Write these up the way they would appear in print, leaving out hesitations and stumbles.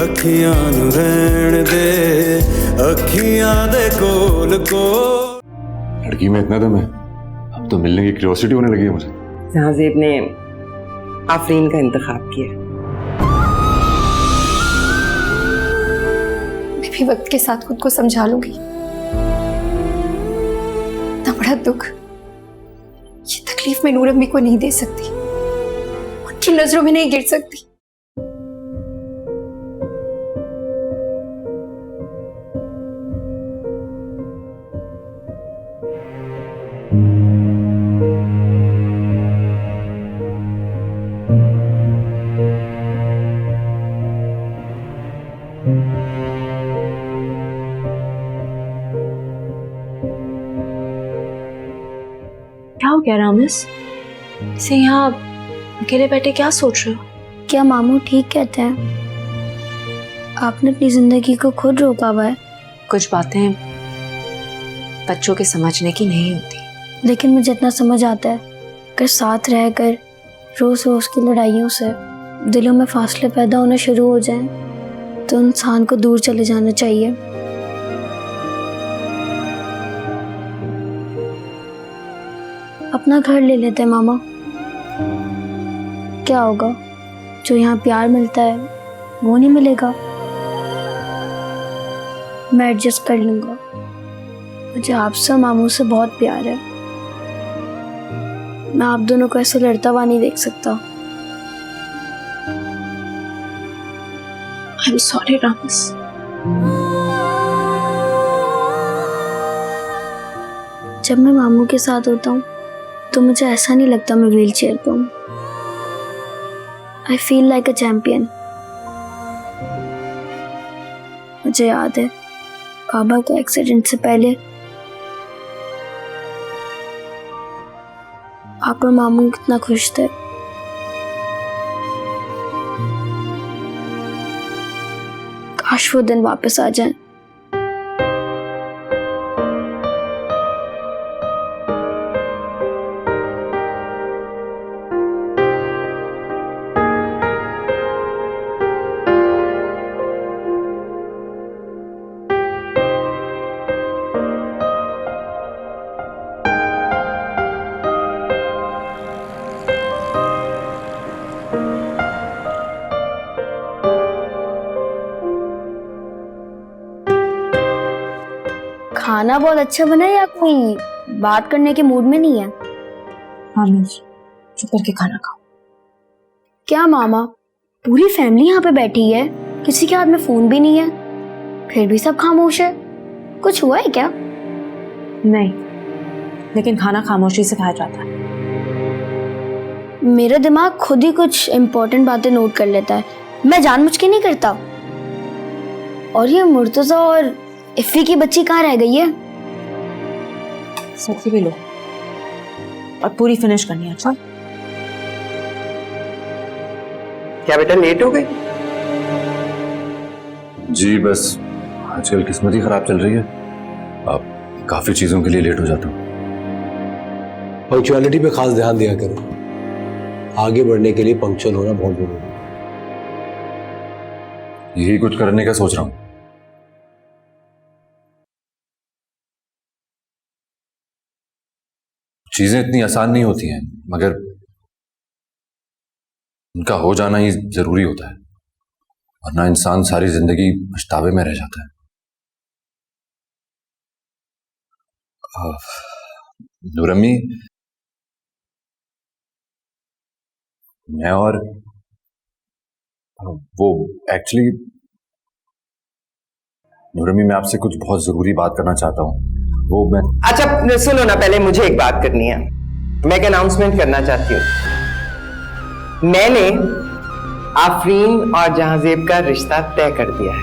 अखियां नू रहन दे, अखियां दे कोल कोल। लड़की में इतना दम है, अब तो मिलने की क्यूरियोसिटी होने लगी है मुझे। जहांज़ेब ने आफरीन का इंतखाब किया। मैं भी वक्त के साथ खुद को समझा लूंगी। इतना बड़ा दुख, ये तकलीफ मैं नूर अम्मी को नहीं दे सकती, उनकी नजरों में नहीं गिर सकती। क्या हो गया रामस? इसे यहाँ अकेले बैठे क्या सोच रहे हो? क्या मामू ठीक कहते हैं? आपने अपनी जिंदगी को खुद रोका हुआ है। कुछ बातें बच्चों के समझने की नहीं होती। लेकिन मुझे इतना समझ आता है, अगर साथ रहकर रोज रोज की लड़ाइयों से दिलों में फासले पैदा होने शुरू हो जाएं, तो इंसान को दूर चले जाना चाहिए। अपना घर ले लेते हैं मामा, क्या होगा? जो यहाँ प्यार मिलता है वो नहीं मिलेगा। मैं एडजस्ट कर लूंगा, मुझे आपसे मामू से बहुत प्यार है। मैं आप दोनों को ऐसे लड़ता हुआ नहीं देख सकता। आई एम सॉरी रामस। जब मैं मामू के साथ होता हूँ तो मुझे ऐसा नहीं लगता मैं व्हील चेयर पे हूँ। I feel like a champion. मुझे याद है बाबा के एक्सीडेंट से पहले आप और मामू कितना खुश थे। काश वो दिन वापस आ जाए। खाना बहुत अच्छा बना है या कोई बात करने के मूड में नहीं है? रामस, चुप करके खाना खाओ। क्या मामा, पूरी फैमिली यहाँ पे बैठी है, किसी के हाथ में फोन भी नहीं है, फिर भी सब खामोश है। कुछ हुआ है क्या? नहीं, लेकिन खाना खामोशी से खाया जाता है। मेरा दिमाग खुद ही कुछ इम्पोर्टेंट बातें नोट कर लेता है, मैं जानबूझ के नहीं करता। और ये मुर्तजा और इफ़ी की बच्ची कहाँ रह गई है? सब्जी भी लो और पूरी फिनिश करनी है। अच्छा, क्या बेटा लेट हो गई? जी बस आजकल किस्मत ही खराब चल रही है। अब काफी चीजों के लिए लेट हो जाता हूँ। पंक्चुअलिटी पे खास ध्यान दिया करो, आगे बढ़ने के लिए पंक्चुअल होना बहुत जरूरी है। यही कुछ करने का सोच रहा हूँ। चीजें इतनी आसान नहीं होती हैं, मगर उनका हो जाना ही जरूरी होता है, वरना इंसान सारी जिंदगी पछतावे में रह जाता है। नूर अम्मी, मैं और वो एक्चुअली नूर अम्मी, मैं आपसे कुछ बहुत जरूरी बात करना चाहता हूँ। वो मैं अच्छा सुनो ना, पहले मुझे एक बात करनी है। मैं एक अनाउंसमेंट करना चाहती हूँ। मैंने आफरीन और जहांज़ेब का रिश्ता तय कर दिया है।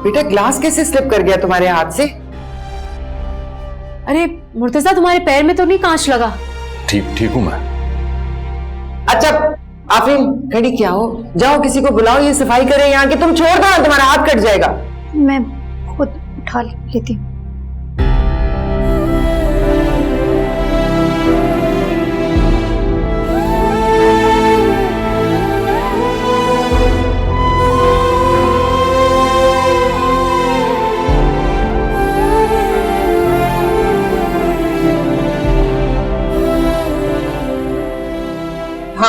बेटा ग्लास कैसे स्लिप कर गया तुम्हारे हाथ से? अरे मुर्तजा, तुम्हारे पैर में तो नहीं कांच लगा? ठीक हूं मैं। अच्छा आफरीन, खड़ी क्या हो? जाओ किसी को बुलाओ, ये सफाई करे यहाँ की। तुम छोड़ दो ना, तुम्हारा हाथ कट जाएगा। मैं खुद उठा लेती हूँ।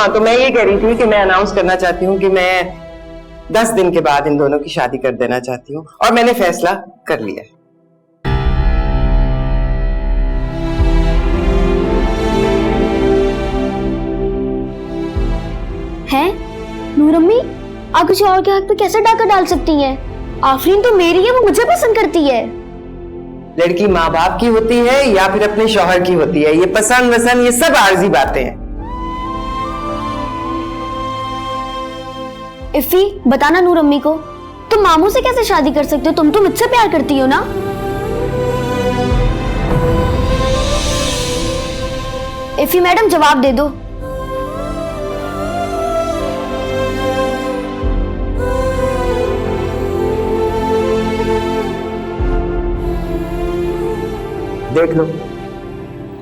हाँ, तो मैं ये कह रही थी कि मैं अनाउंस करना चाहती हूँ कि मैं 10 दिन के बाद इन दोनों की शादी कर देना चाहती हूँ और मैंने फैसला कर लिया है। हैं? नूर अम्मी, आप किसी और के हक पे कैसे डाका डाल सकती हैं? आफरीन तो मेरी है, वो मुझे पसंद करती है। लड़की माँ बाप की होती है या फिर अपने शौहर की होती है, ये पसंद वसंद ये सब आर्जी बातें हैं। इफ़ी, बताना नूर अम्मी को, तुम मामू से कैसे शादी कर सकते हो? तुम तो मुझसे प्यार करती हो ना? इफ़ी मैडम, जवाब दे दो। देख लो,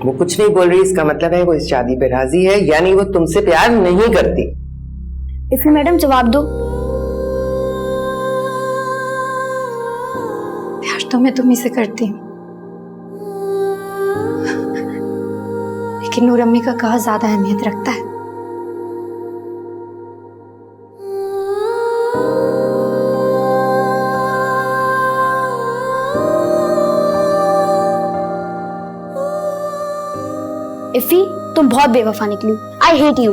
वो कुछ नहीं बोल रही, इसका मतलब है वो इस शादी पे राजी है, यानी वो तुमसे प्यार नहीं करती। इफ़ी मैडम, जवाब दो। प्यार तो मैं तुम्ही से करती हूँ, लेकिन नूर अम्मी का कहा ज्यादा अहमियत रखता है। इफ़ी, तुम बहुत बेवफा निकली। I hate you.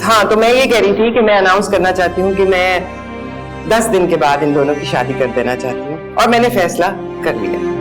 हाँ, तो मैं ये कह रही थी कि मैं अनाउंस करना चाहती हूँ कि मैं 10 दिन के बाद इन दोनों की शादी कर देना चाहती हूँ और मैंने फैसला कर लिया।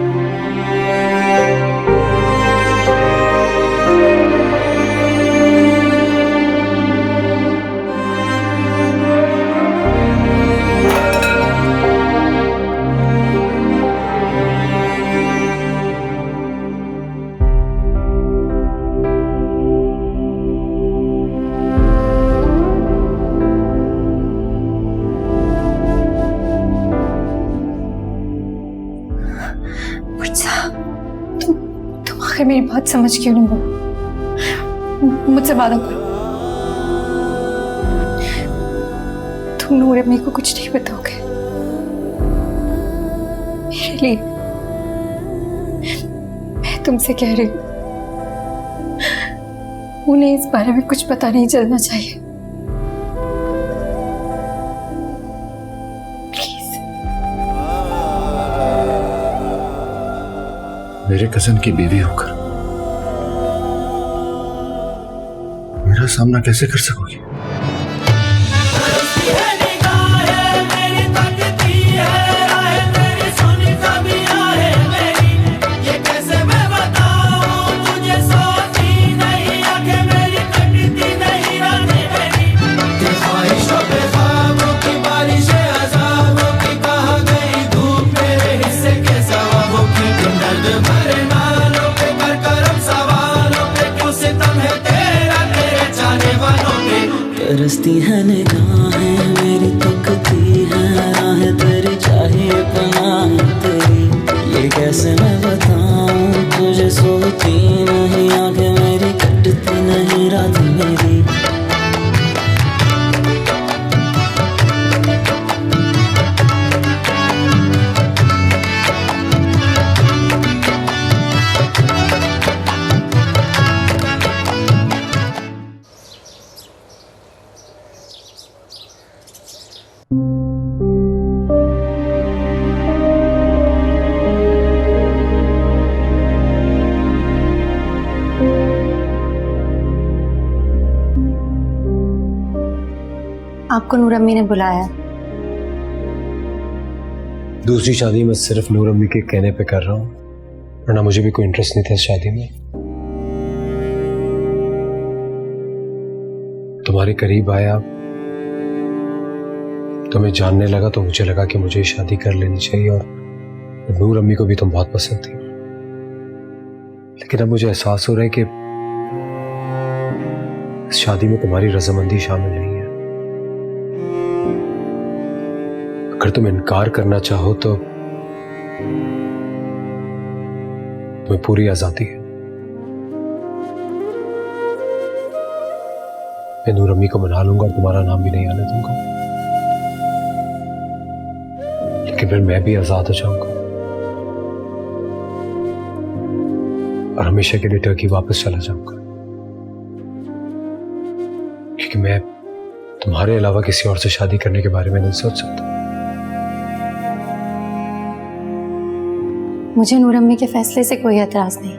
तुम आखिर मेरी बात समझ क्यों नहीं बोला? मुझसे वादा करो, तुम नूर अम्मी को कुछ नहीं बताओगे मेरे लिए। मैं तुमसे कह रही हूँ, उन्हें इस बारे में कुछ पता नहीं चलना चाहिए। मेरे कजन की बीवी होकर मेरा सामना कैसे कर सकोगी? तरसती है निगाहें मेरी, तकती है राहें तेरी, चाहिए पनाह तेरी। ये कैसे मैं बताऊं तुझे, सोती नहीं आंखें मेरी, कटती नहीं रात मेरी। आपको नूर अम्मी ने बुलाया? दूसरी शादी मैं सिर्फ नूर अम्मी के कहने पे कर रहा हूँ, वरना मुझे भी कोई इंटरेस्ट नहीं था इस शादी में। तुम्हारे करीब आया, तुम्हें जानने लगा तो मुझे लगा कि मुझे शादी कर लेनी चाहिए, और नूर अम्मी को भी तुम बहुत पसंद थी। लेकिन अब मुझे एहसास हो रहा है कि इस शादी में तुम्हारी रजामंदी शामिल नहीं है। अगर तुम इनकार करना चाहो तो तुम्हें पूरी आजादी है। मैं नूर अम्मी को मना लूंगा और तुम्हारा नाम भी नहीं आने दूंगा, लेकिन फिर मैं भी आजाद हो जाऊंगा और हमेशा के लिए टर्की वापस चला जाऊंगा, क्योंकि मैं तुम्हारे अलावा किसी और से शादी करने के बारे में नहीं सोच सकता। मुझे नूर अम्मी के फैसले से कोई एतराज नहीं।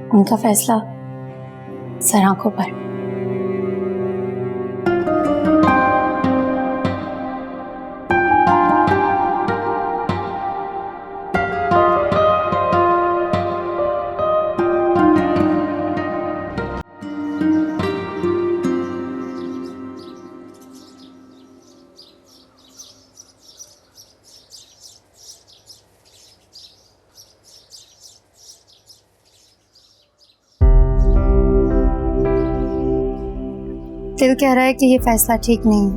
उनका फैसला सर आंखों पर। दिल कह रहा है कि ये फैसला ठीक नहीं है,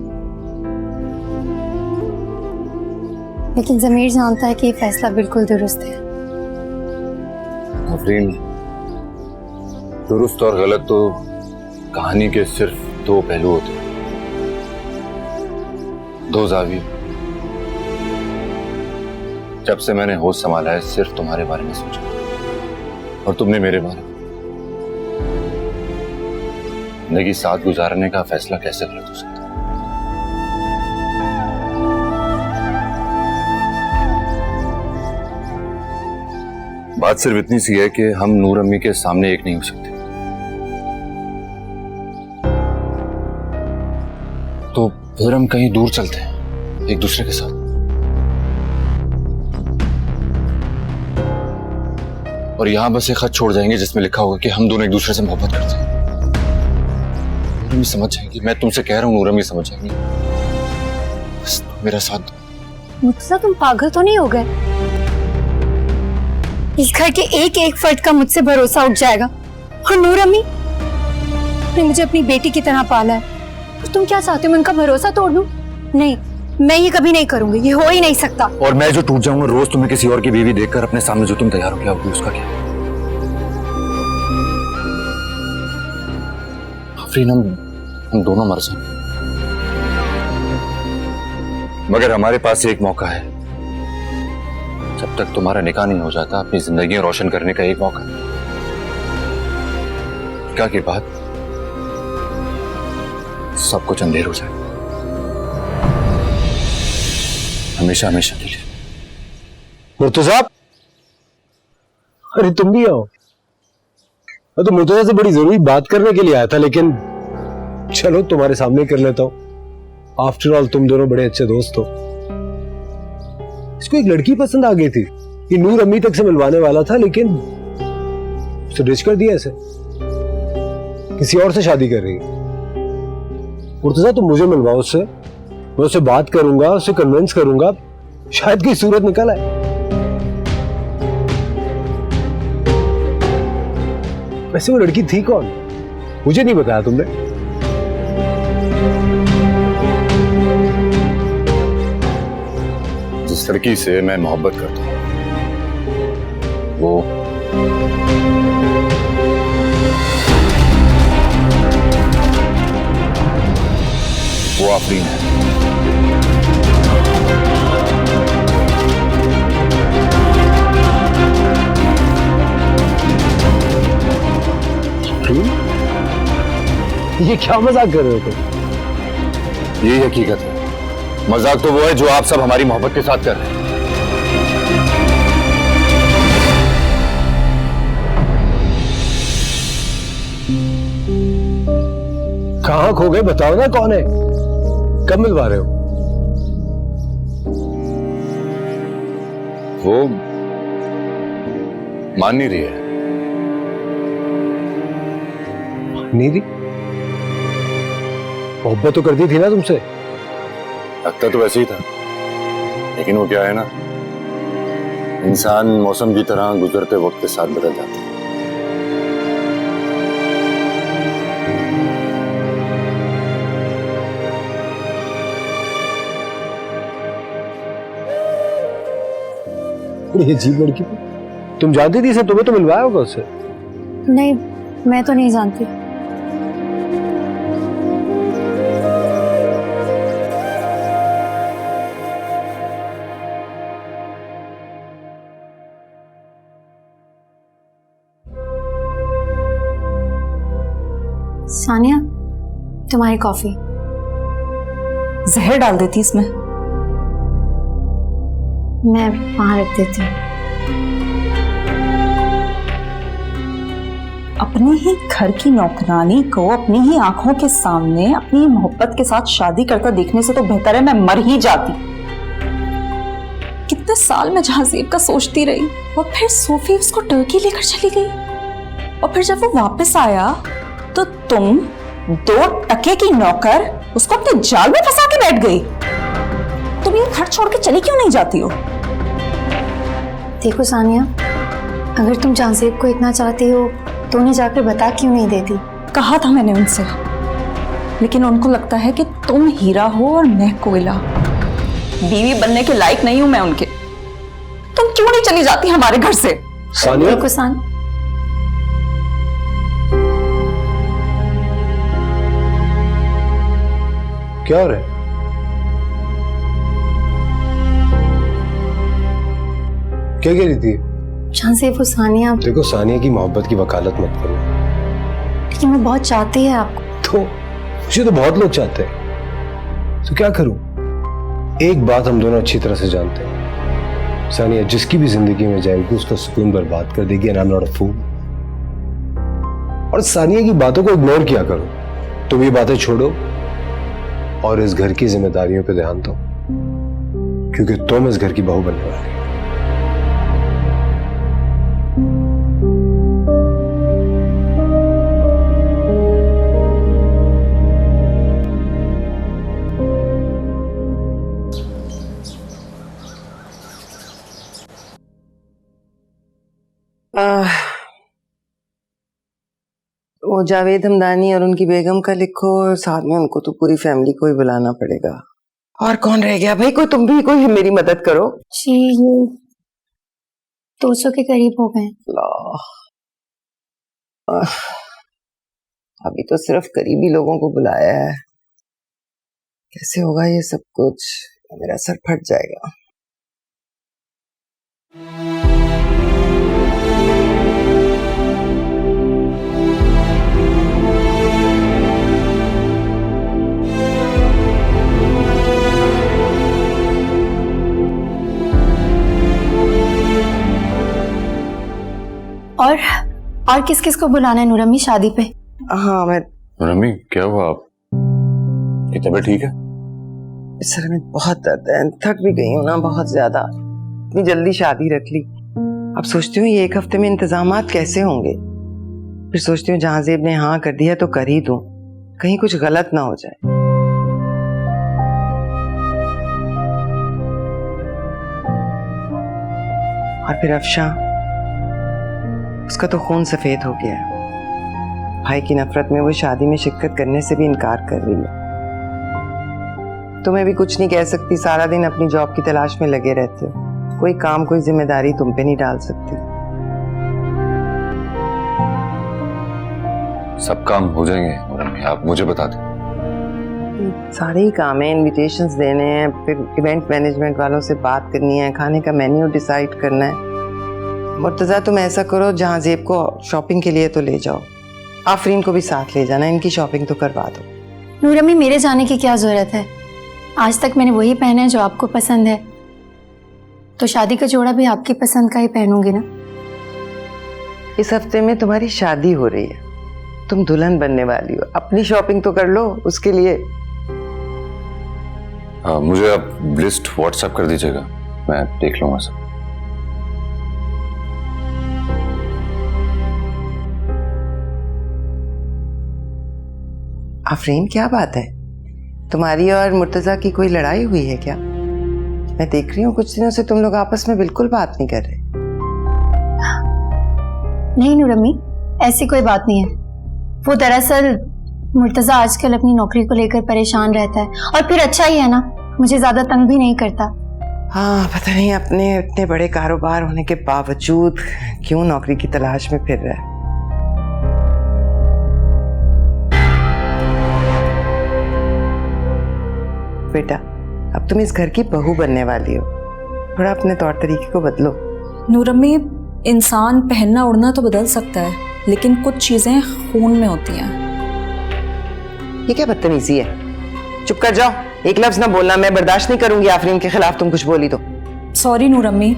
लेकिन ज़मीर जानता है कि ये फैसला बिल्कुल दुरुस्त है। आफरीन, दुरुस्त और गलत तो कहानी के सिर्फ दो पहलू होते हैं, दो जाविये। जब से मैंने होश संभाला है सिर्फ तुम्हारे बारे में सोचा और तुमने मेरे बारे में। जिंदगी साथ गुजारने का फैसला कैसे गलत हो सकता है? बात सिर्फ इतनी सी है कि हम नूर अम्मी के सामने एक नहीं हो सकते, तो फिर हम कहीं दूर चलते हैं एक दूसरे के साथ, और यहां बस एक खत छोड़ जाएंगे जिसमें लिखा होगा कि हम दोनों एक दूसरे से मोहब्बत करते हैं। नूर अम्मी समझ जाएंगी, मैं तुमसे कह रहा हूं, नूर अम्मी समझ जाएंगी। बस मेरा साथ दो। मुझसे तुम पागल तो नहीं हो गए? इस घर के एक एक फर्द का मुझसे भरोसा उठ जाएगा, और नूर अम्मी ने मुझे अपनी बेटी की तरह पाला है, और तुम क्या चाहते हो मैं उनका भरोसा तोड़ दूं? नहीं, मैं ये कभी नहीं करूंगी, ये हो ही नहीं सकता। और मैं जो टूट जाऊंगा रोज तुम्हें किसी और की बीवी देखकर अपने सामने जो तुम तैयार हो गया होगी, उसका क्या? आफरीन, हम दोनों मर जाएंगे, मगर हमारे पास एक मौका है। जब तक तुम्हारा निकाह नहीं हो जाता, अपनी जिंदगी रोशन करने का एक मौका। निकाह के बाद सब कुछ अंधेर हो जाए, हमेशा हमेशा के लिए। मुर्तजा, अरे तुम भी आओ। मैं तो मुर्तजा से बड़ी जरूरी बात करने के लिए आया था, लेकिन चलो तुम्हारे सामने कर लेता हूं। आफ्टर ऑल तुम दोनों बड़े अच्छे दोस्त हो। इसको एक लड़की पसंद आ गई थी, ये नूर अम्मी तक से मिलवाने वाला था, लेकिन उसे डिच कर दिया ऐसे, किसी और से शादी कर रही है। मुर्तजा तुम मुझे मिलवाओ उससे, मैं उससे बात करूंगा, उसे कन्विंस करूंगा, शायद कोई सूरत निकल आए। वैसे वो लड़की थी कौन, मुझे नहीं बताया तुमने। जिस लड़की से मैं मोहब्बत करता हूं वो आफरीन है। ये क्या मजाक कर रहे हो तुम? यही हकीकत है। मजाक तो वो है जो आप सब हमारी मोहब्बत के साथ कर रहे हैं। कहां खो गए, बताओ ना कौन है, कब मिलवा रहे हो? वो मान नहीं रही है। नहीं दी, मोहब्बत तो करती थी ना तुमसे। लगता तो वैसे ही था, लेकिन वो क्या है ना, इंसान मौसम की तरह गुजरते वक्त के साथ बदल जाता है। बड़ी अजीब लड़की। तुम जानती थी इसे, तुम्हें तो मिलवाया होगा उससे। नहीं, मैं तो नहीं जानती। सानिया, तुम्हारी कॉफी। जहर डाल देती इसमें। मैं वहां रख देती हूँ। अपने ही घर की नौकरानी को अपनी ही आंखों के सामने अपनी मोहब्बत के साथ शादी करता देखने से तो बेहतर है मैं मर ही जाती। कितने साल मैं जहाज़ेब का सोचती रही और फिर सोफी उसको टर्की लेकर चली गई, और फिर जब वो वापस आया तो तुम 2 टके की नौकर उसको अपने जाल में फंसा के बैठ गई। तुम ये घर छोड़ के चली क्यों नहीं जाती हो? देखो सानिया, अगर तुम जहाज़ेब को इतना चाहती हो तो उन्हें जाकर बता क्यों नहीं देती? कहा था मैंने उनसे, लेकिन उनको लगता है कि तुम हीरा हो और मैं कोयला। बीवी बनने के लायक नहीं हूं मैं उनके। तुम क्यों नहीं चली जाती हमारे घर से? सानिया, देखो सान, क्या हो रहा है? क्या कह रही थी? जहाज़ेब वो सानिया, देखो, सानिया की मोहब्बत की वकालत मत करो। लेकिन वो बहुत चाहती है आपको। तो मुझे तो बहुत लोग चाहते हैं, तो क्या करूं? एक बात हम दोनों अच्छी तरह से जानते हैं, सानिया जिसकी भी जिंदगी में जाएगी उसका सुकून बर्बाद कर देगी, and I am not a fool. और सानिया की बातों को इग्नोर किया करो। तुम ये बातें छोड़ो और इस घर की जिम्मेदारियों पे ध्यान दो, क्योंकि तुम इस घर की बहू बनने वाली हो। वो जावेद हमदानी और उनकी बेगम का लिखो, और साथ में उनको तो पूरी फैमिली को ही बुलाना पड़ेगा। और कौन रह गया भाई? कोई तुम भी कोई मेरी मदद करो। जी, ये 200 के करीब हो गए। अभी तो सिर्फ करीबी लोगों को बुलाया है, कैसे होगा ये सब कुछ? मेरा सर फट जाएगा। और किस किस को बुलाना है नूरम्मी शादी पे? हाँ, मैं रमी, क्या हुआ? आप की तबीयत ठीक है? सर में बहुत दर्द है, थक भी गई हूँ ना बहुत ज्यादा। इतनी जल्दी शादी रख ली। अब सोचती हूँ ये 1 हफ्ते में इंतजामात कैसे होंगे। फिर सोचती हूँ जहाज़ेब ने हाँ कर दिया तो कर ही दूं, कहीं कुछ गलत ना हो जाए। और फिर अफशा, उसका तो खून सफेद हो गया है। भाई की नफरत में वो शादी में शिरकत करने से भी इनकार कर रही है। तुम्हें भी कुछ नहीं कह सकती, सारा दिन अपनी जॉब की तलाश में लगे रहते हो। कोई काम, कोई जिम्मेदारी तुम पे नहीं डाल सकती। सब काम हो जाएंगे रमी, आप मुझे बता दें। सारे ही काम है, इनविटेशंस देने हैं, फिर इवेंट मैनेजमेंट वालों से बात करनी है, खाने का मेन्यू डिसाइड करना है। मुर्तजा, तुम ऐसा करो, जहाज़ेब को शॉपिंग के लिए तो ले जाओ, आफरीन को भी साथ ले जाना, इनकी शॉपिंग तो करवा दो। नूरम्मी, मेरे जाने की क्या जरूरत है? आज तक मैंने वही पहना है जो आपको पसंद है, तो शादी का जोड़ा भी आपकी पसंद का ही पहनूंगी ना। इस हफ्ते में तुम्हारी शादी हो रही है, तुम दुल्हन बनने वाली हो, अपनी शॉपिंग तो कर लो उसके लिए। मुझे आप लिस्ट व्हाट्सएप कर दीजिएगा, मैं देख लूंगा सब। आफरीन, क्या बात है? तुम्हारी और मुर्तजा की कोई लड़ाई हुई है क्या? मैं देख रही हूँ कुछ दिनों से तुम लोग आपस में बिल्कुल बात नहीं कर रहे। नहीं नूरम्मी, ऐसी कोई बात नहीं है। वो दरअसल मुर्तजा आजकल अपनी नौकरी को लेकर परेशान रहता है, और फिर अच्छा ही है ना, मुझे ज्यादा तंग भी नहीं करता। हाँ, पता नहीं अपने इतने बड़े कारोबार होने के बावजूद क्यों नौकरी की तलाश में फिर रहा है। बेटा, अब तुम इस घर की बहू बनने वाली हो, थोड़ा अपने तौर तरीके को बदलो। नूरम्मी, इंसान पहनना उड़ना तो बदल सकता है, लेकिन कुछ चीजें खून में होती हैं। ये क्या बदतमीजी है? चुप कर जाओ, एक लफ्ज ना बोलना, मैं बर्दाश्त नहीं करूंगी आफरीन के खिलाफ तुम कुछ बोली तो। सॉरी नूरम्मी,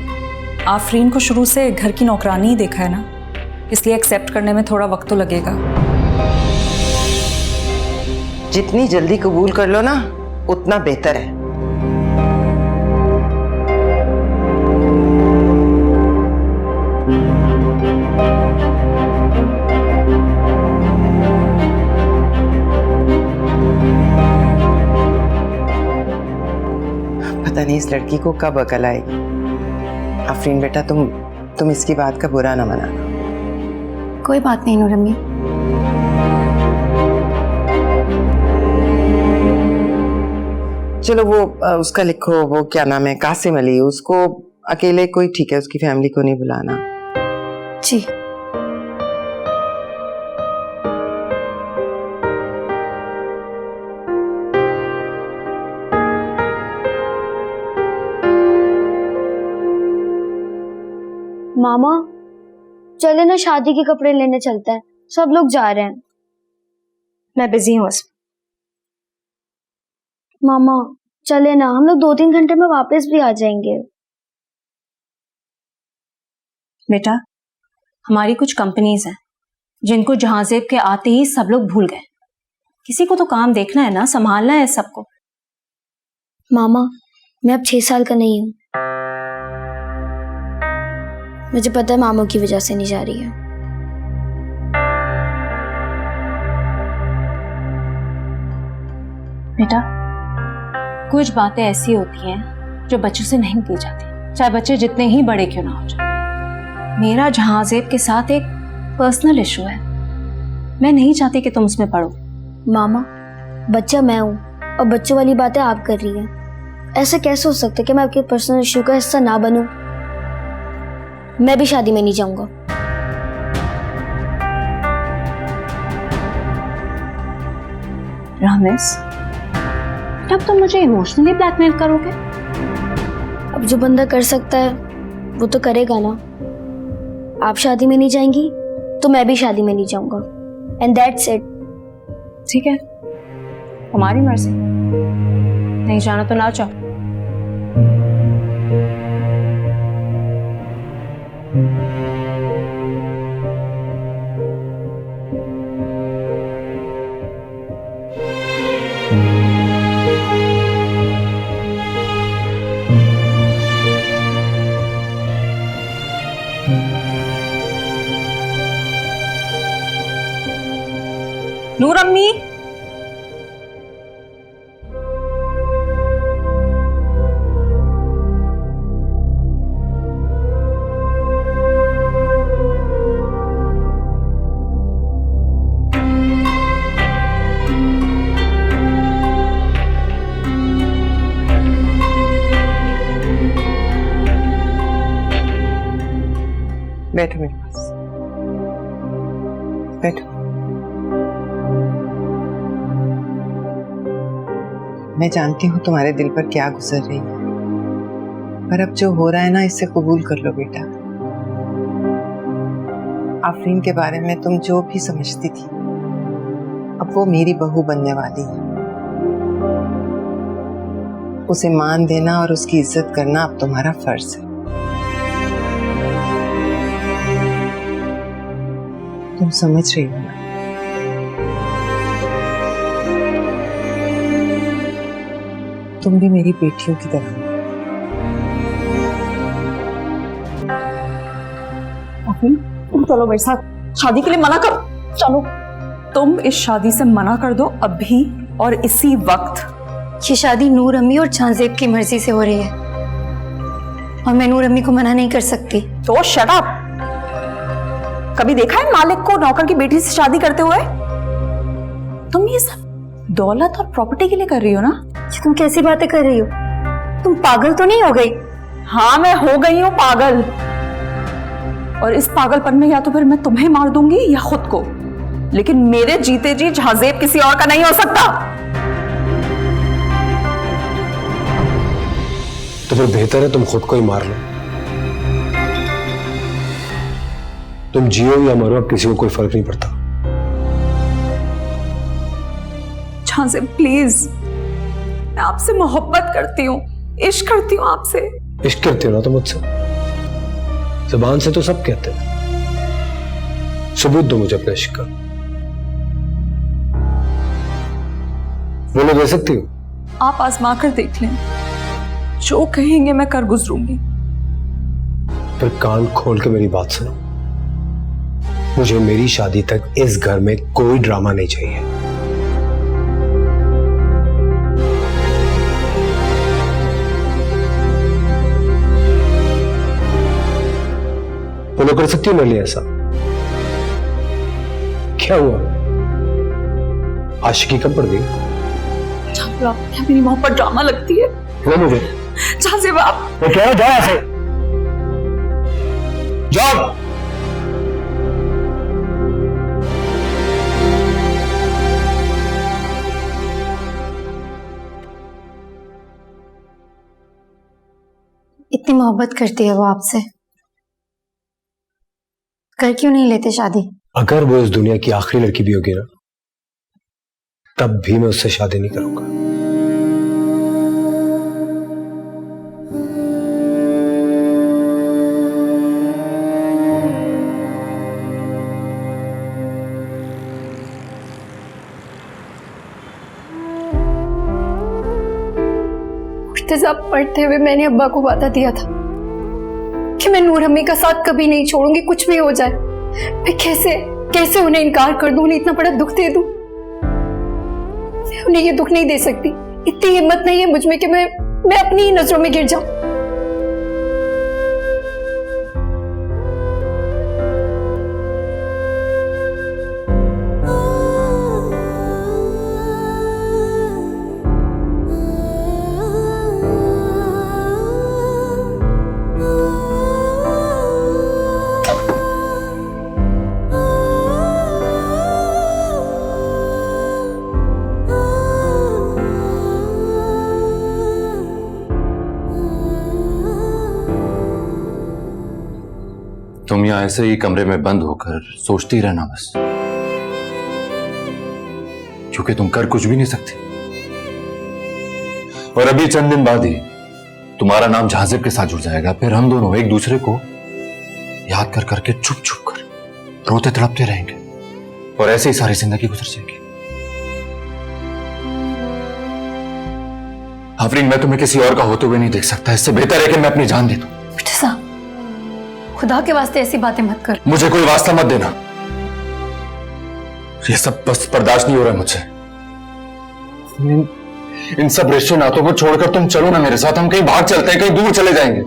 आफरीन को शुरू से घर की नौकरानी ही देखा है ना, इसलिए एक्सेप्ट करने में थोड़ा वक्त तो लगेगा। जितनी जल्दी कबूल कर लो ना उतना बेहतर है। पता नहीं इस लड़की को कब अकल आएगी। आफरीन बेटा, तुम इसकी बात का बुरा ना मनाना। कोई बात नहीं नूरम्मी। चलो वो उसका लिखो, वो क्या नाम है, कासिम अली, उसको अकेले कोई ठीक है, उसकी फैमिली को नहीं बुलाना। जी। मामा चले ना, शादी के कपड़े लेने चलते हैं, सब लोग जा रहे हैं। मैं बिजी हूँ उसमें। मामा चले ना, हम लोग 2-3 घंटे में वापस भी आ जाएंगे। बेटा, हमारी कुछ कंपनीज हैं जिनको जहांजेब के आते ही सब लोग भूल गए। किसी को तो काम देखना है ना, संभालना है सबको। मामा मैं अब 6 साल का नहीं हूँ, मुझे पता है मामू की वजह से नहीं जा रही है। बेटा, कुछ बातें ऐसी होती हैं जो बच्चों से नहीं की जाती, चाहे बच्चे जितने ही बड़े क्यों ना हो जाए। मेरा जहांजेब के साथ एक पर्सनल इशू है, मैं नहीं चाहती कि तुम उसमें पढ़ो। मामा बच्चा मैं हूँ और बच्चों वाली बातें आप कर रही हैं। ऐसा कैसे हो सकता है कि मैं आपके पर्सनल इशू का हिस्सा ना बनूं? मैं भी शादी में नहीं जाऊंगा। रामेश, तब तुम मुझे इमोशनली ब्लैकमेल करोगे? अब जो बंदा कर सकता है वो तो करेगा ना। आप शादी में नहीं जाएंगी तो मैं भी शादी में नहीं जाऊंगा, एंड दैट्स इट। ठीक है, हमारी मर्जी, नहीं जाना तो ना जाओ। नूरम्मी, बैठो मेरे पास, बैठो। मैं जानती हूँ तुम्हारे दिल पर क्या गुजर रही है, पर अब जो हो रहा है ना, इससे कबूल कर लो बेटा। आफरीन के बारे में तुम जो भी समझती थी, अब वो मेरी बहू बनने वाली है। उसे मान देना और उसकी इज्जत करना अब तुम्हारा फर्ज है। तुम समझ रही हो ना? तुम भी मेरी बेटियों की तरह हो। तुम चलो मेरे साथ, शादी के लिए मना कर, चलो। तुम इस शादी से मना कर दो अभी और इसी वक्त। ये शादी नूर अम्मी और जहांजेब की मर्जी से हो रही है और मैं नूर अम्मी को मना नहीं कर सकती। तो शट अप। कभी देखा है मालिक को नौकर की बेटी से शादी करते हुए? तुम ये सब दौलत और प्रॉपर्टी के लिए कर रही हो ना? ये तुम कैसी बातें कर रही हो? तुम पागल तो नहीं हो गई? हाँ, मैं हो गई हूँ पागल, और इस पागलपन में या तो फिर मैं तुम्हें मार दूंगी या खुद को, लेकिन मेरे जीते जी जहांजेब किसी और का नहीं हो सकता। तो फिर बेहतर है तुम खुद को ही मार लो। तुम जियो या मरो, अब किसी को कोई फर्क नहीं पड़ता। झांसे प्लीज, मैं आपसे मोहब्बत करती हूँ, इश्क करती हूँ आपसे। इश्क करती हो ना तो मुझसे? जुबान से तो सब कहते हैं, सबूत दो मुझे अपने इश्क का। बोलो, दे सकती हो? आप आजमा कर देख लें, जो कहेंगे मैं कर गुजरूंगी। फिर कान खोल के मेरी बात सुनो। मुझे मेरी शादी तक इस घर में कोई ड्रामा नहीं चाहिए। बोलो, कर सकती हो मेरे लिए ऐसा? क्या हुआ? आशिकी कब पड़ गई? मेरी मोहब्बत ड्रामा लगती है। वो मुझे झांसे बाप, वो कह रहा, जाओ ऐसे, जाओ। इतनी मोहब्बत करती है वो आपसे, कर क्यों नहीं लेते शादी? अगर वो इस दुनिया की आखिरी लड़की भी होगी ना, तब भी मैं उससे शादी नहीं करूंगा। मुर्तजा पढ़ते हुए मैंने अब्बा को वादा दिया था कि मैं नूर अम्मी का साथ कभी नहीं छोड़ूंगी, कुछ भी हो जाए। मैं कैसे कैसे उन्हें इनकार कर दूं, उन्हें इतना बड़ा दुख दे दूं? मैं उन्हें ये दुख नहीं दे सकती। इतनी हिम्मत नहीं है मुझ में कि मैं अपनी ही नजरों में गिर जाऊं। तुम यहाँ ऐसे ही कमरे में बंद होकर सोचती रहना बस, क्योंकि तुम कर कुछ भी नहीं सकती। और अभी चंद दिन बाद ही तुम्हारा नाम झांसेब के साथ जुड़ जाएगा। फिर हम दोनों एक दूसरे को याद कर करके चुप चुप कर रोते तड़पते रहेंगे, और ऐसे ही सारी जिंदगी गुजर जाएगी। आफरीन, मैं तुम्हें किसी और का होते हुए नहीं देख सकता। इससे बेहतर है कि मैं अपनी जान दे दूं। खुदा के वास्ते ऐसी बातें मत कर। मुझे कोई वास्ता मत देना, ये सब बस बर्दाश्त नहीं हो रहा मुझे। इन सब रिश्ते नातों को छोड़कर तुम चलो ना मेरे साथ। हम कहीं भाग चलते हैं, कहीं दूर चले जाएंगे।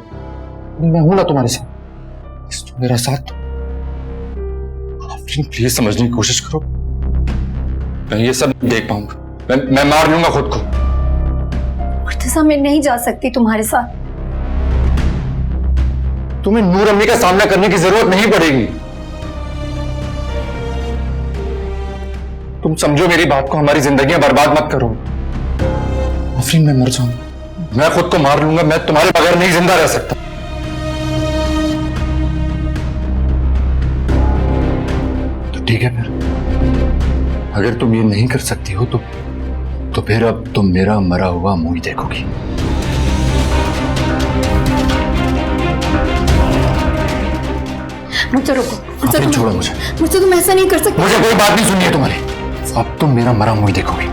मैं हूं ना तुम्हारे साथ, तुम मेरा साथ। प्लीज समझने की कोशिश करो। मैं ये सब देख पाऊंगा, मैं मार लूंगा खुद को। मुर्तजा, मैं नहीं जा सकती तुम्हारे साथ। तुम्हें नूर अम्मी का सामना करने की जरूरत नहीं पड़ेगी। तुम समझो मेरी बात को, हमारी जिंदगियां बर्बाद मत करो। आफरीन, मैं मर जाऊंगा, मैं खुद को मार लूंगा। मैं तुम्हारे बगैर नहीं जिंदा रह सकता। तो ठीक है, फिर अगर तुम ये नहीं कर सकती हो तो फिर अब तुम मेरा मरा हुआ मुंह ही देखोगी। मुझे रोको, आफरीन, छोड़ो मुझे। मुझसे तुम ऐसा नहीं कर सकते। मुझे कोई बात नहीं सुननी है तुम्हारी। अब तुम मेरा मरा मुंह ही देखोगी।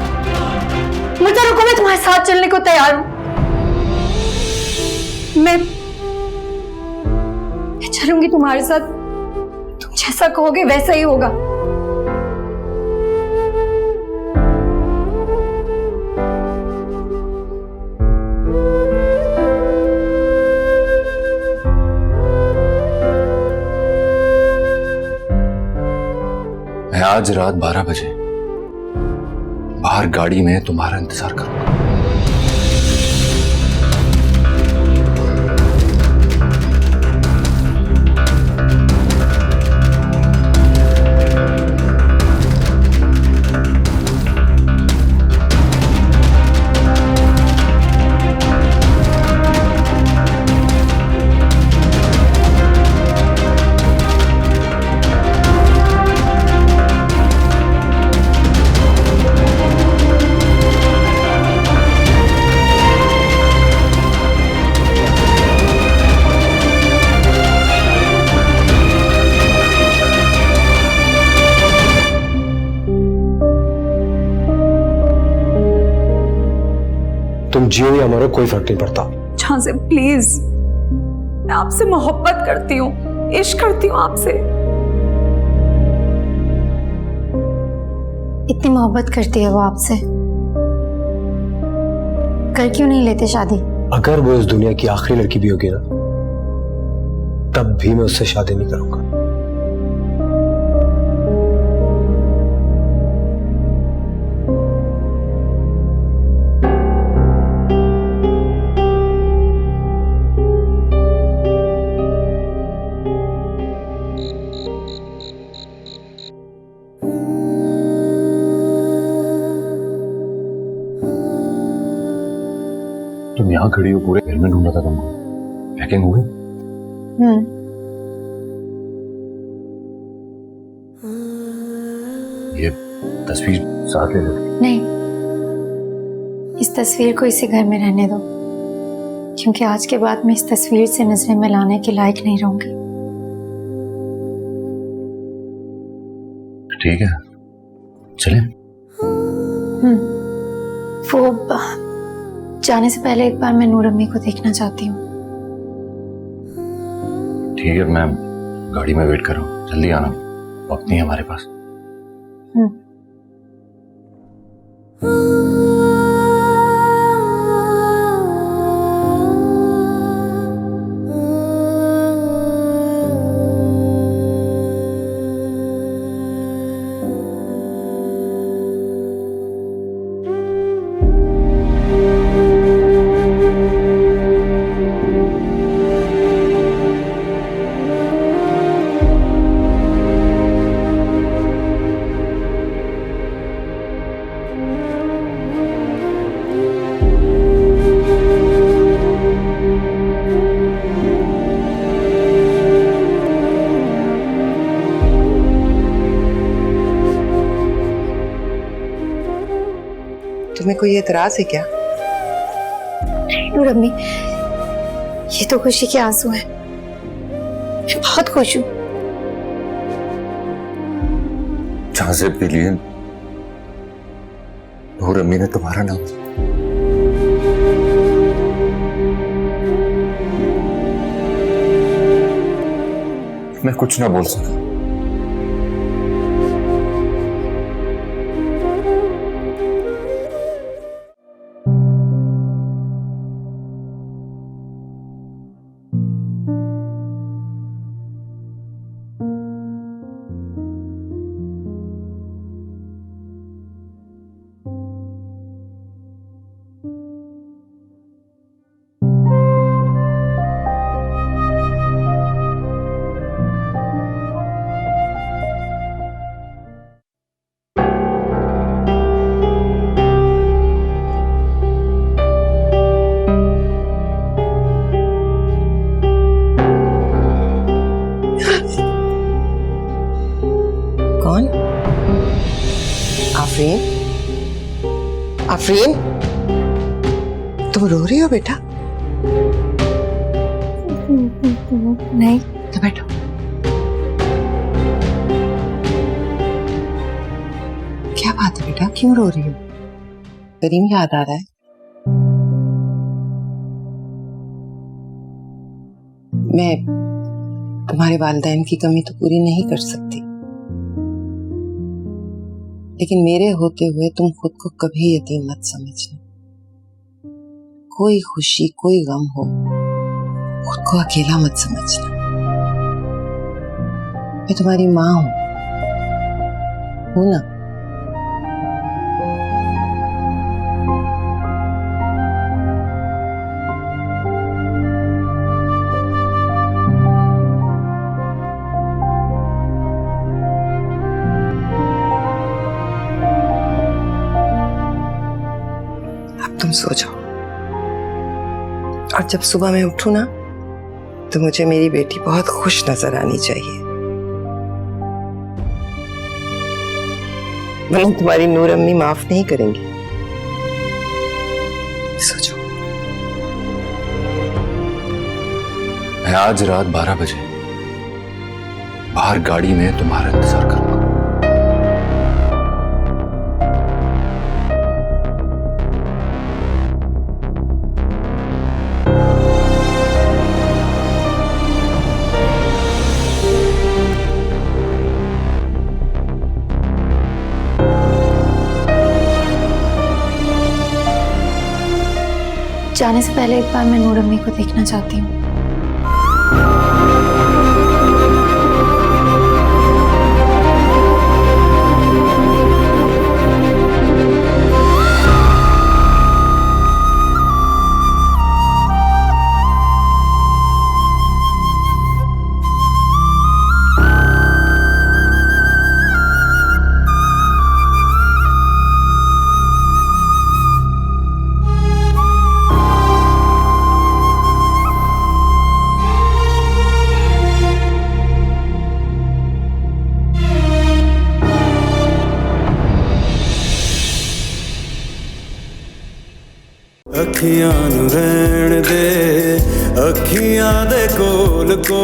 मुझे रोको, मैं तुम्हारे साथ चलने को तैयार हूं। मैं चलूंगी तुम्हारे साथ। तुम जैसा कहोगे वैसा ही होगा। मैं आज रात 12 बजे बाहर गाड़ी में तुम्हारा इंतजार करूंगा। जियो या मरो कोई फर्क नहीं पड़ता। झांसे प्लीज, मैं आपसे मोहब्बत करती हूँ, इश्क करती हूँ आपसे। इतनी मोहब्बत करती है वो आपसे, कर क्यों नहीं लेते शादी? अगर वो इस दुनिया की आखिरी लड़की भी होगी ना, तब भी मैं उससे शादी नहीं करूंगा। तुम यहाँ खड़ी हो, पूरे घर में ढूंढा था तुमको। पैकिंग हो गई? ये तस्वीर साथ ले लो। नहीं, इस तस्वीर को इसी घर में रहने दो, क्योंकि आज के बाद मैं इस तस्वीर से नजरें मिलाने के लायक नहीं रहूंगी। ठीक है, चलें? वो जाने से पहले एक बार मैं नूर अम्मी को देखना चाहती हूँ। ठीक है, मैं गाड़ी में वेट कर रहा हूँ, जल्दी आना, वक्त नहीं है हमारे पास। तुम्हें कोई एतराज है क्या? नूर अम्मी, ये तो खुशी के आंसू हैं। मैं बहुत खुश हूँ। झांसेब के लिए नूर अम्मी ने तुम्हारा नाम, मैं कुछ ना बोल सका। कौन? आफरीन? आफरीन, तुम रो रही हो बेटा? नहीं। तो बैठो। क्या बात है बेटा, क्यों रो रही हो? करीम याद आ रहा है? मैं तुम्हारे वालिदैन की कमी तो पूरी नहीं कर सकती, लेकिन मेरे होते हुए तुम खुद को कभी यतीम मत समझना। कोई खुशी कोई गम हो, खुद को अकेला मत समझना। मैं तुम्हारी माँ हूं ना? तुम सो जाओ, और जब सुबह मैं उठूं ना, तो मुझे मेरी बेटी बहुत खुश नजर आनी चाहिए, वरना तुम्हारी नूर अम्मी माफ नहीं करेंगी। सो जाओ। मैं आज रात 12 बजे बाहर गाड़ी में तुम्हारा इंतजार करूंगा। जाने से पहले एक बार मैं नूर अम्मी को देखना चाहती हूँ। अखियां नू रहण दे, अखियां दे कोल को